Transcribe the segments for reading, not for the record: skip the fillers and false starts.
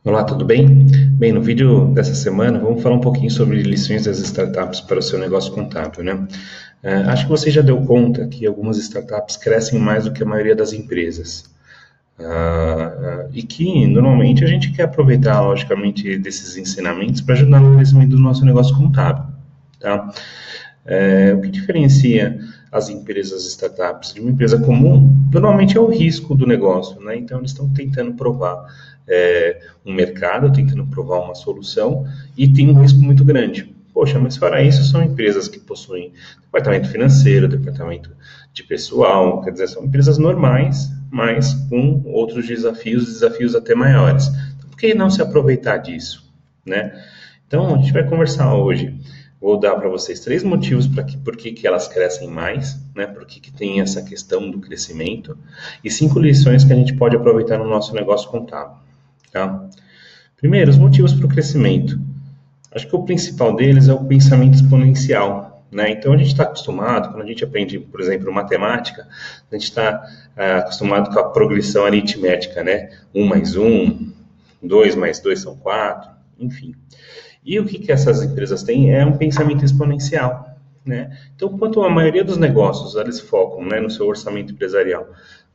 Olá, tudo bem? Bem, no vídeo dessa semana vamos falar um pouquinho sobre lições das startups para o seu negócio contábil, né? Acho que você já deu conta que algumas startups crescem mais do que a maioria das empresas. E que normalmente a gente quer aproveitar, logicamente, desses ensinamentos para ajudar no crescimento do nosso negócio contábil, tá? O que diferencia as empresas startups de uma empresa comum, normalmente é o risco do negócio, né? Então, eles estão tentando provar um mercado, tentando provar uma solução e tem um risco muito grande. Poxa, mas fora isso, são empresas que possuem departamento financeiro, departamento de pessoal, quer dizer, são empresas normais, mas com outros desafios até maiores. Então, por que não se aproveitar disso, né? Então, a gente vai conversar hoje. Vou dar para vocês 3 motivos por que elas crescem mais, né? Por que tem essa questão do crescimento, e 5 lições que a gente pode aproveitar no nosso negócio contábil. Tá? Primeiro, os motivos para o crescimento. Acho que o principal deles é o pensamento exponencial, né? Então, a gente está acostumado, quando a gente aprende, por exemplo, matemática, a gente está acostumado com a progressão aritmética, né? 1 mais 1, 2 mais 2 são 4, enfim. E o que essas empresas têm é um pensamento exponencial, né? Então, enquanto a maioria dos negócios eles focam, né, no seu orçamento empresarial,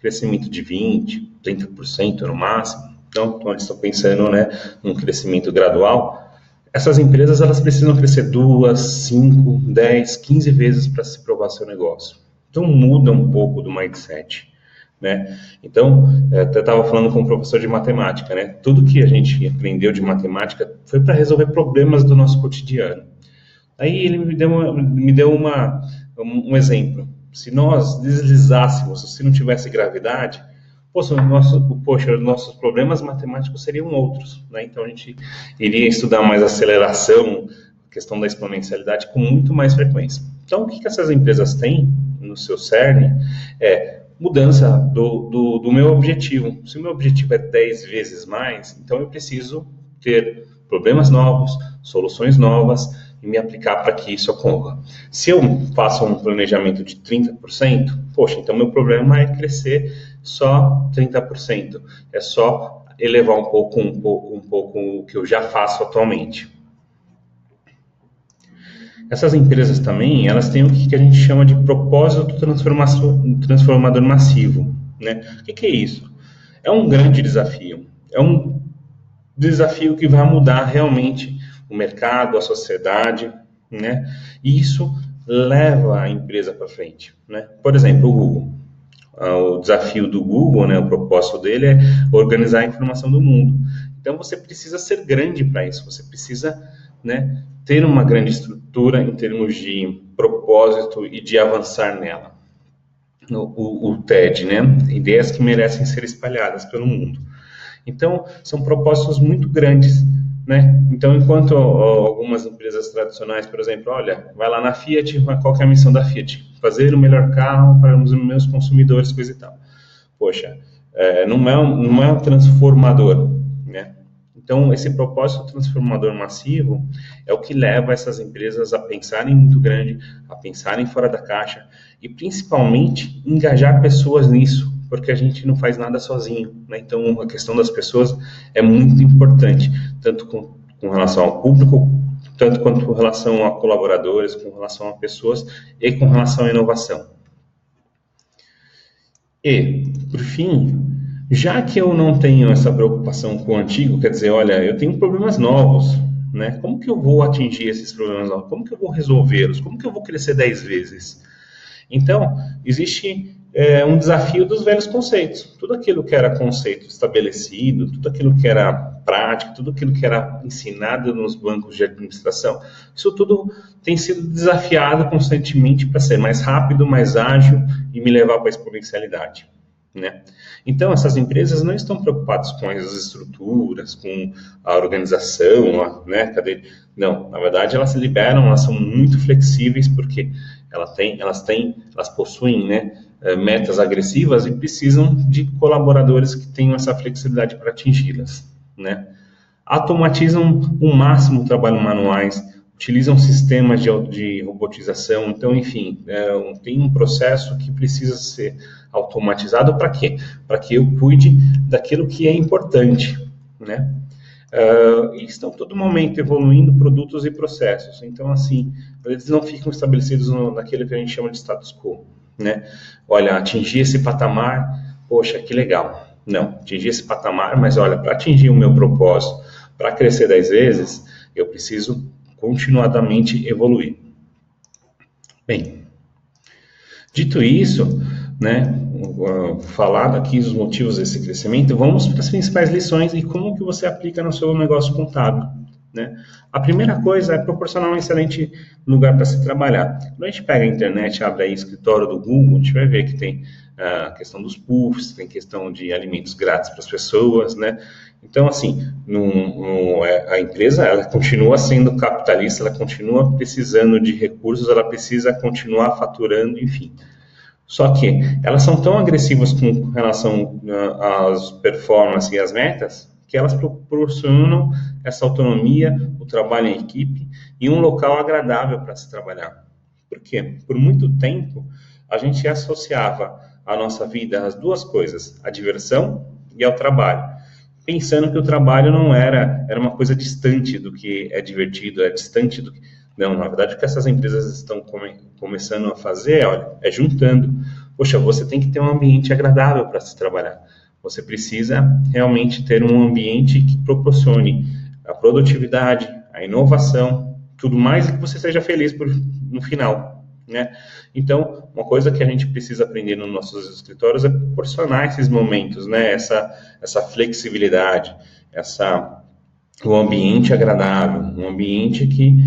crescimento de 20%, 30% no máximo, então eles estão pensando, né, num crescimento gradual. Essas empresas elas precisam crescer 2, 5, 10, 15 vezes para se provar seu negócio. Então muda um pouco do mindset, né? Então, eu estava falando com um professor de matemática, né? Tudo que a gente aprendeu de matemática foi para resolver problemas do nosso cotidiano. Aí ele me deu um exemplo. Se nós deslizássemos, se não tivesse gravidade, os nossos problemas matemáticos seriam outros, né? Então a gente iria estudar mais aceleração, questão da exponencialidade com muito mais frequência. Então, o que essas empresas têm no seu cerne é mudança do meu objetivo. Se o meu objetivo é 10 vezes mais, então eu preciso ter problemas novos, soluções novas e me aplicar para que isso ocorra. Se eu faço um planejamento de 30%, poxa, então meu problema é crescer só 30%. É só elevar um pouco o que eu já faço atualmente. Essas empresas também, elas têm o que a gente chama de propósito transformador massivo, né? O que é isso? É um grande desafio. É um desafio que vai mudar realmente o mercado, a sociedade, né? E isso leva a empresa para frente, né? Por exemplo, o Google. O desafio do Google, né, o propósito dele é organizar a informação do mundo. Então, você precisa ser grande para isso. Você precisa, né, ter uma grande estrutura em termos de propósito e de avançar nela. O TED, né? Ideias que merecem ser espalhadas pelo mundo. Então, são propósitos muito grandes, né? Então, enquanto algumas empresas tradicionais, por exemplo, olha, vai lá na Fiat, qual que é a missão da Fiat? Fazer o melhor carro para os meus consumidores, coisa e tal. Poxa, não é um transformador, né? Então, esse propósito transformador massivo é o que leva essas empresas a pensarem muito grande, a pensarem fora da caixa e, principalmente, engajar pessoas nisso, porque a gente não faz nada sozinho, né? Então, a questão das pessoas é muito importante, tanto com relação ao público, tanto quanto com relação a colaboradores, com relação a pessoas e com relação à inovação. E, por fim, já que eu não tenho essa preocupação com o antigo, quer dizer, olha, eu tenho problemas novos, né? Como que eu vou atingir esses problemas novos? Como que eu vou resolvê-los? Como que eu vou crescer 10 vezes? Então, existe um desafio dos velhos conceitos. Tudo aquilo que era conceito estabelecido, tudo aquilo que era prática, tudo aquilo que era ensinado nos bancos de administração, isso tudo tem sido desafiado constantemente para ser mais rápido, mais ágil e me levar para a exponencialidade, né? Então, essas empresas não estão preocupadas com as estruturas, com a organização, né? Não, na verdade, elas se liberam, elas são muito flexíveis porque elas possuem, né, metas agressivas e precisam de colaboradores que tenham essa flexibilidade para atingi-las, né? Automatizam o máximo o trabalho manuais, utilizam sistemas de robotização. Então, enfim, tem um processo que precisa ser automatizado para quê? Para que eu cuide daquilo que é importante, né? e estão todo momento evoluindo produtos e processos. Então, assim, eles não ficam estabelecidos naquilo que a gente chama de status quo, né? Olha, atingir esse patamar, poxa, que legal. Não, atingir esse patamar, mas olha, para atingir o meu propósito, para crescer 10 vezes, eu preciso continuadamente evoluir. Bem, dito isso, né, falado aqui os motivos desse crescimento, vamos para as principais lições e como que você aplica no seu negócio contábil, né? A primeira coisa é proporcionar um excelente lugar para se trabalhar. Quando a gente pega a internet, abre aí o escritório do Google, a gente vai ver que tem a questão dos puffs, tem questão de alimentos grátis para as pessoas, né? Então, assim, a empresa, ela continua sendo capitalista, ela continua precisando de recursos, ela precisa continuar faturando, enfim. Só que elas são tão agressivas com relação às performances e às metas, que elas proporcionam essa autonomia, o trabalho em equipe e um local agradável para se trabalhar. Por quê? Por muito tempo, a gente associava a nossa vida às duas coisas, a diversão e ao trabalho, pensando que o trabalho não era uma coisa distante do que é divertido, é distante do que... Não, na verdade, o que essas empresas estão começando a fazer, olha, é juntando. Poxa, você tem que ter um ambiente agradável para se trabalhar. Você precisa realmente ter um ambiente que proporcione a produtividade, a inovação, tudo mais, e que você seja feliz no final, né? Então, uma coisa que a gente precisa aprender nos nossos escritórios é proporcionar esses momentos, né? Essa flexibilidade, um ambiente agradável, um ambiente que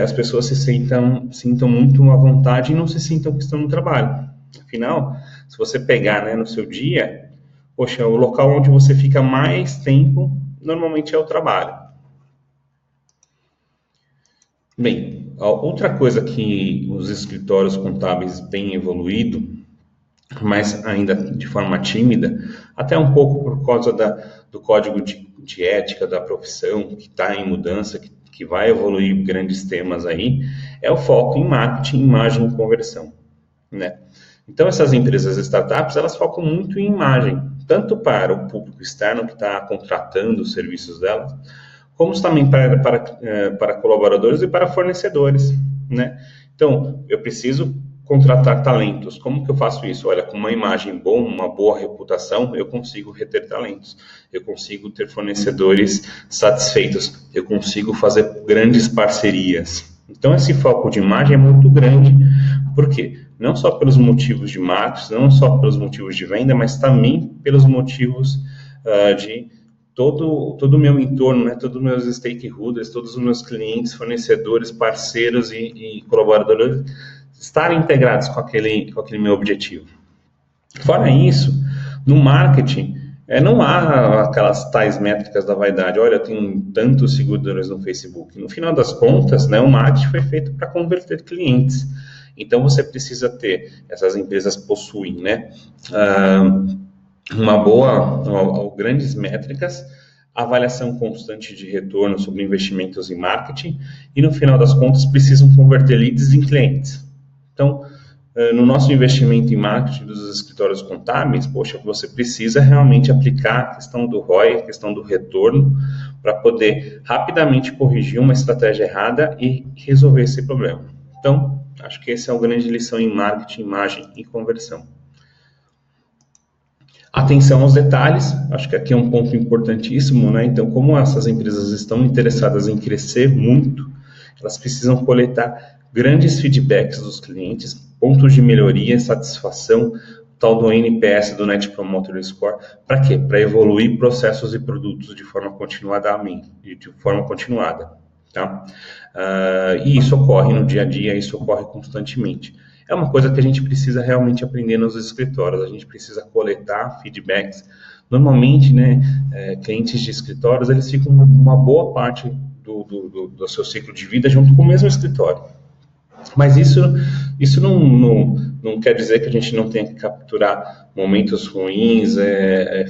as pessoas se sintam muito à vontade e não se sintam que estão no trabalho. Afinal, se você pegar, né, no seu dia, poxa, o local onde você fica mais tempo normalmente é o trabalho. Bem, a outra coisa que os escritórios contábeis têm evoluído, mas ainda de forma tímida, até um pouco por causa do código de ética da profissão, que está em mudança, que vai evoluir grandes temas aí, é o foco em marketing, imagem e conversão, né? Então, essas empresas startups, elas focam muito em imagem, tanto para o público externo que está contratando os serviços delas, como também para colaboradores e para fornecedores, né? Então, eu preciso contratar talentos. Como que eu faço isso? Olha, com uma imagem boa, uma boa reputação, eu consigo reter talentos. Eu consigo ter fornecedores satisfeitos. Eu consigo fazer grandes parcerias. Então, esse foco de imagem é muito grande. Por quê? Não só pelos motivos de marketing, não só pelos motivos de venda, mas também pelos motivos de todo o meu entorno, né? Todos os meus stakeholders, todos os meus clientes, fornecedores, parceiros e colaboradores estarem integrados com aquele meu objetivo. Fora isso, no marketing, não há aquelas tais métricas da vaidade. Olha, eu tenho tantos seguidores no Facebook. No final das contas, né, o marketing foi feito para converter clientes. Então, você precisa ter, essas empresas possuem, né, grandes métricas, avaliação constante de retorno sobre investimentos em marketing e, no final das contas, precisam converter leads em clientes. Então, no nosso investimento em marketing dos escritórios contábeis, poxa, você precisa realmente aplicar a questão do ROI, a questão do retorno, para poder rapidamente corrigir uma estratégia errada e resolver esse problema. Então, acho que essa é uma grande lição em marketing, imagem e conversão. Atenção aos detalhes, acho que aqui é um ponto importantíssimo, né? Então, como essas empresas estão interessadas em crescer muito, elas precisam coletar grandes feedbacks dos clientes, pontos de melhoria, satisfação, tal do NPS, do Net Promoter Score. Para quê? Para evoluir processos e produtos de forma continuada, tá? E isso ocorre no dia a dia, isso ocorre constantemente. É uma coisa que a gente precisa realmente aprender nos escritórios, a gente precisa coletar feedbacks. Normalmente, né, clientes de escritórios, eles ficam uma boa parte do seu ciclo de vida junto com o mesmo escritório. Mas isso não quer dizer que a gente não tenha que capturar momentos ruins,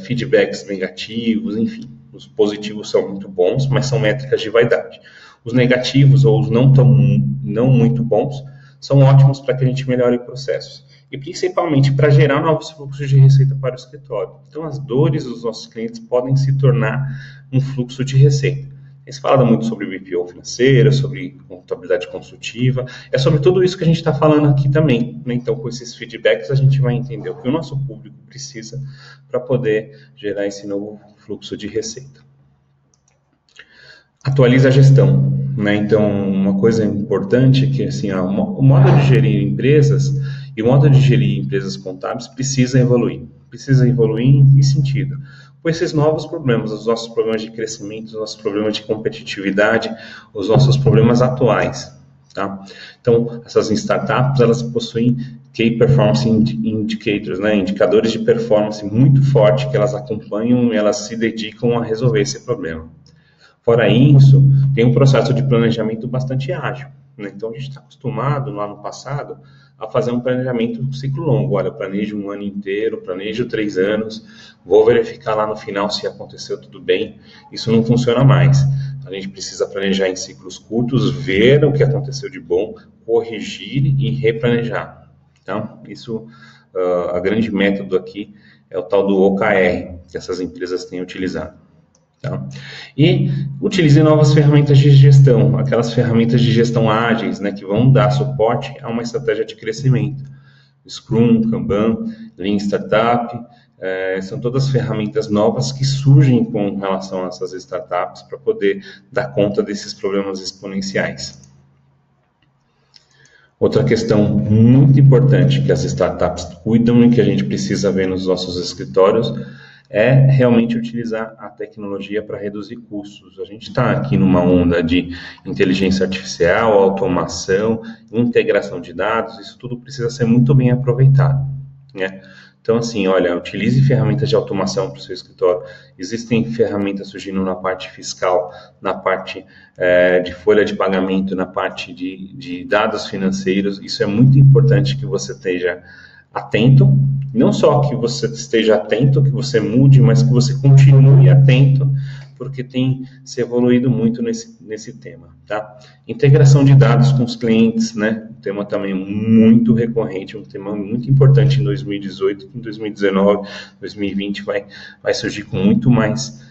feedbacks negativos, enfim. Os positivos são muito bons, mas são métricas de vaidade. Os negativos ou os não muito bons são ótimos para que a gente melhore processos. e principalmente para gerar novos fluxos de receita para o escritório. Então, as dores dos nossos clientes podem se tornar um fluxo de receita. Eles falam muito sobre BPO financeiro, sobre contabilidade consultiva, é sobre tudo isso que a gente está falando aqui também, né? Então, com esses feedbacks, a gente vai entender o que o nosso público precisa para poder gerar esse novo fluxo de receita. Atualiza a gestão, né? Então, uma coisa importante é que assim, o modo de gerir empresas e o modo de gerir empresas contábeis precisa evoluir. Precisa evoluir em que sentido? Com esses novos problemas, os nossos problemas de crescimento, os nossos problemas de competitividade, os nossos problemas atuais, tá? Então, essas startups, elas possuem Key Performance Indicators, né? Indicadores de performance muito fortes que elas acompanham e elas se dedicam a resolver esse problema. Fora isso, tem um processo de planejamento bastante ágil, né? Então, a gente está acostumado, no ano passado, a fazer um planejamento de ciclo longo. Olha, eu planejo um ano inteiro, planejo 3 anos, vou verificar lá no final se aconteceu tudo bem. Isso não funciona mais. A gente precisa planejar em ciclos curtos, ver o que aconteceu de bom, corrigir e replanejar. Então, isso, a grande método aqui é o tal do OKR, que essas empresas têm utilizado. Tá? E utilize novas ferramentas de gestão, aquelas ferramentas de gestão ágeis, né, que vão dar suporte a uma estratégia de crescimento. Scrum, Kanban, Lean Startup, são todas ferramentas novas que surgem com relação a essas startups para poder dar conta desses problemas exponenciais. Outra questão muito importante que as startups cuidam e que a gente precisa ver nos nossos escritórios é realmente utilizar a tecnologia para reduzir custos. A gente está aqui numa onda de inteligência artificial, automação, integração de dados, isso tudo precisa ser muito bem aproveitado, né? Então, assim, olha, utilize ferramentas de automação para o seu escritório. Existem ferramentas surgindo na parte fiscal, na parte de folha de pagamento, na parte de dados financeiros. Isso é muito importante que você esteja atento. Não só que você esteja atento, que você mude, mas que você continue atento, porque tem se evoluído muito nesse tema, tá? Integração de dados com os clientes, né? Um tema também muito recorrente, um tema muito importante em 2018, em 2019, 2020 vai surgir com muito mais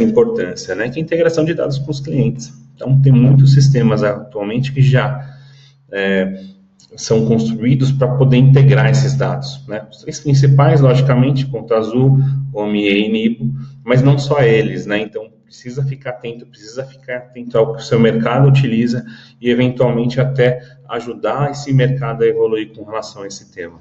importância, né? Que é a integração de dados com os clientes. Então, tem muitos sistemas atualmente que já são construídos para poder integrar esses dados, né? Os 3 principais, logicamente, Conta Azul, OMIE e NIBO, mas não só eles, né? Então, precisa ficar atento ao que o seu mercado utiliza e, eventualmente, até ajudar esse mercado a evoluir com relação a esse tema.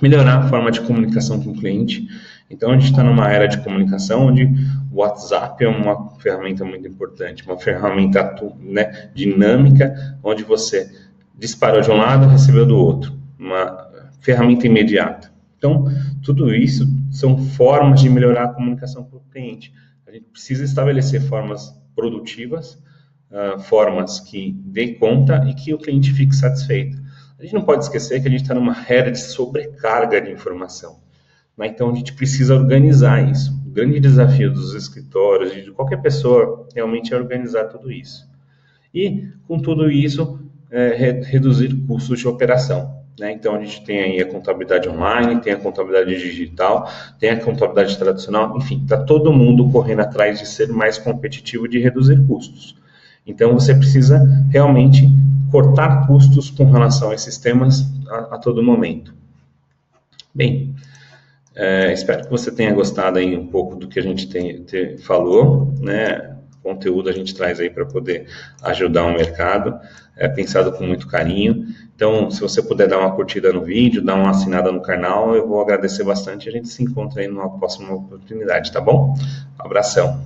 Melhorar a forma de comunicação com o cliente. Então, a gente está numa era de comunicação onde o WhatsApp é uma ferramenta muito importante, uma ferramenta, né, dinâmica, onde você disparou de um lado, recebeu do outro, uma ferramenta imediata. Então, tudo isso são formas de melhorar a comunicação com o cliente. A gente precisa estabelecer formas produtivas, formas que dê conta e que o cliente fique satisfeito. A gente não pode esquecer que a gente está numa era de sobrecarga de informação, né? Então, a gente precisa organizar isso. O grande desafio dos escritórios e de qualquer pessoa realmente é organizar tudo isso. E, com tudo isso, reduzir custos de operação, né? Então, a gente tem aí a contabilidade online, tem a contabilidade digital, tem a contabilidade tradicional, enfim, está todo mundo correndo atrás de ser mais competitivo, de reduzir custos. Então, você precisa realmente cortar custos com relação a esses temas a todo momento. Bem, espero que você tenha gostado aí um pouco do que a gente falou, né? Conteúdo a gente traz aí para poder ajudar o mercado, pensado com muito carinho. Então, se você puder dar uma curtida no vídeo, dar uma assinada no canal, eu vou agradecer bastante e a gente se encontra aí numa próxima oportunidade, tá bom? Um abração.